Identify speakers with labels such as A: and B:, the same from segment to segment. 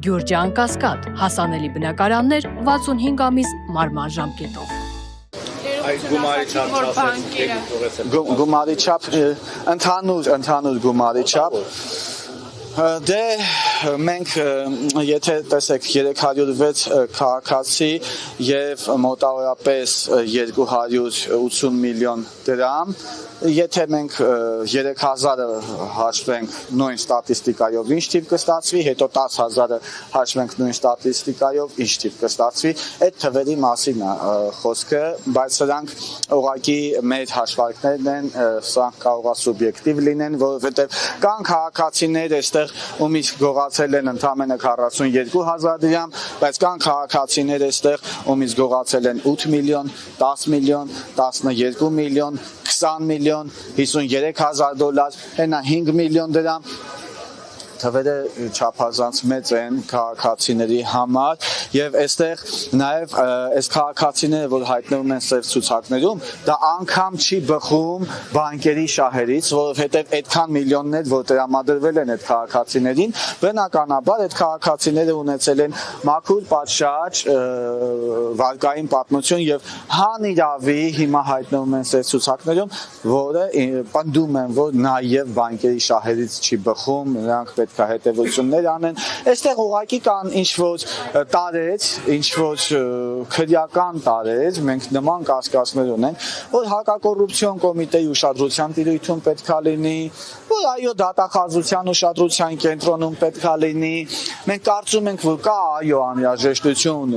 A: Գյուրջան Կասկադ, հասանելի բնակարաններ 65 ամիս մարման ժամկետով։
B: Այդ գումարի չափ
C: Գումարի չափ ընդհանուր գումարի չափ դե մենք եթե տեսեք 306 քաղաքացի եւ մոտավորապես 280 միլիոն դրամ եթե մենք 3000-ը հաշվենք նույն ստատիստիկայով ինչ տիպ կստացվի, հետո 10000-ը հաշվենք նույն ստատիստիկայով ինչ տիպ կստացվի, այդ թվերի մասին է խոսքը, բայց սրանք ուղղակի մեր հաշվարկներն են, սրանք կարող է սուբյեկտիվ լինեն, որովհետև կան քաղաքացիներ այստեղ ումից գողացել են ընդամենը 42000 դրամ, բայց կան քաղաքացիներ այստեղ ումից գողացել են 8 միլիոն, 10 միլիոն, 12 միլիոն, 20 միլիոն, 53,000 դոլար, հենա 5 միլիոն դրամ, թվերը չափազանց մեծ են քաղաքացիների համար եւ այստեղ նաեւ այս քաղաքացիները, որ հայտնվում են սև ցուցակներում, դա անգամ չի բխում բանկերի շահերից, որովհետեւ այդքան միլիոններ, որ տրամադրվել են այդ քաղաքացիներին, բնականաբար այդ քաղաքացիները ունեցել են մաքուր պատշաճ, վարկային պատմություն եւ հանիրավի հիմա հայտնվում են սև ցուցակներում, որը պնդում են, որ նաեւ բանկերի շահերից չի բխում, նրանք պետք է հետևություններ անեն։ Այստեղ ուղղակի կան ինչ-որ տարեր, ինչ-որ քրեական տարեր, մենք նման կասկածներ ունենք, որ հակակոռուպցիոն կոմիտեի ուշադրության տիրույթում պետք է լինի, որ այո դատախազության ուշադրության կենտրոնում պետք է լինի։ Մենք կարծում ենք, որ կա այո անհրաժեշտություն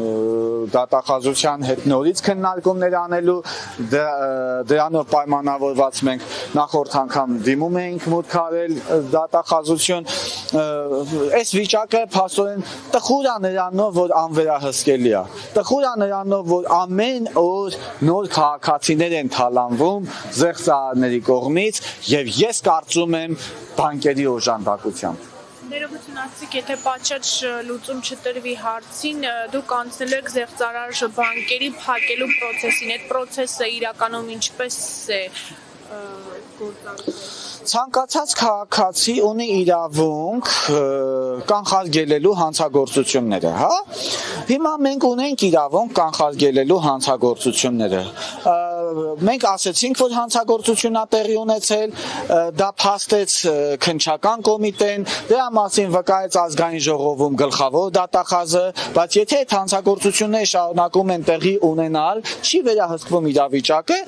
C: դատախազության հետ նորից քննարկումներ անելու, դրանով պայմանավորված մենք նախորդ անգամ դիմում էինք մուտք արել դատախազություն այս վիճակը փաստորեն տխուր է նրանով, որ անվերահսկելի է։ Տխուր է նրանով, որ ամեն օր նոր քաղաքացիներ են թալանվում զեղծարարների կողմից եւ ես կարծում եմ բանկերի օժանդակությամբ։
D: Ներողություն ասիկ, եթե պատշաճ լուծում չտրվի հարցին, դուք անցնել եք զեղծարար բանկերի փակելու process-ին, այդ process-ը իրականում ինչպես է գործարկվում։
C: Ցանկացած քաղաքացի ունի իրավունք կանխարգելելու հանցագործությունները, հա։ Հիմա մենք ունենք իրավունք կանխարգելելու հանցագործությունները։ Մենք ասեցինք, որ հանցագործությունն է տեղի ունեցել, դա փաստեց քննչական կոմիտեն, դրա մասին վկայեց ազգային ժողովում գլխավոր դատախազը, բայց եթե այդ հանցագործությունները շարունակում են տեղի ունենալ, չի վերահսկվում իրավիճակը,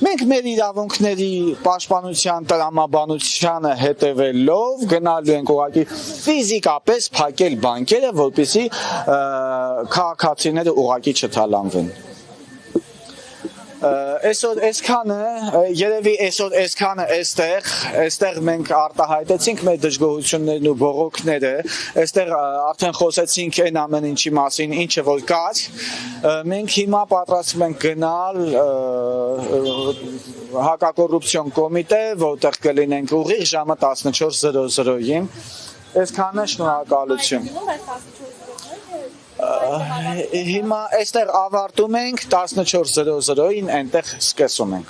C: մենք մեր իրավունքների պաշտպանության տրամաբանությանը հետևելով գնալու ենք ուղղակի ֆիզիկապես փակել բանկերը, որպեսզի քաղաքացիները ուղղակի չթալանվեն։ Այսօր այսքանը, երևի այսօր այսքանը այստեղ մենք արտահայտեցինք մեր դժգոհություններն ու բողոքները, այստեղ արդեն խոսեցինք այն ամեն ինչի մասին, ինչը որ կար, մենք հիմա պատրաստվում ենք գնալ հակակոռուպցիոն կոմիտե, որտեղ կլինենք ուղիղ ժամը 14:00-ին, այսքանը շնորհակալություն։ Հիմա այստեղ ավարտում ենք 14:00-ին, այնտեղ սկսում ենք։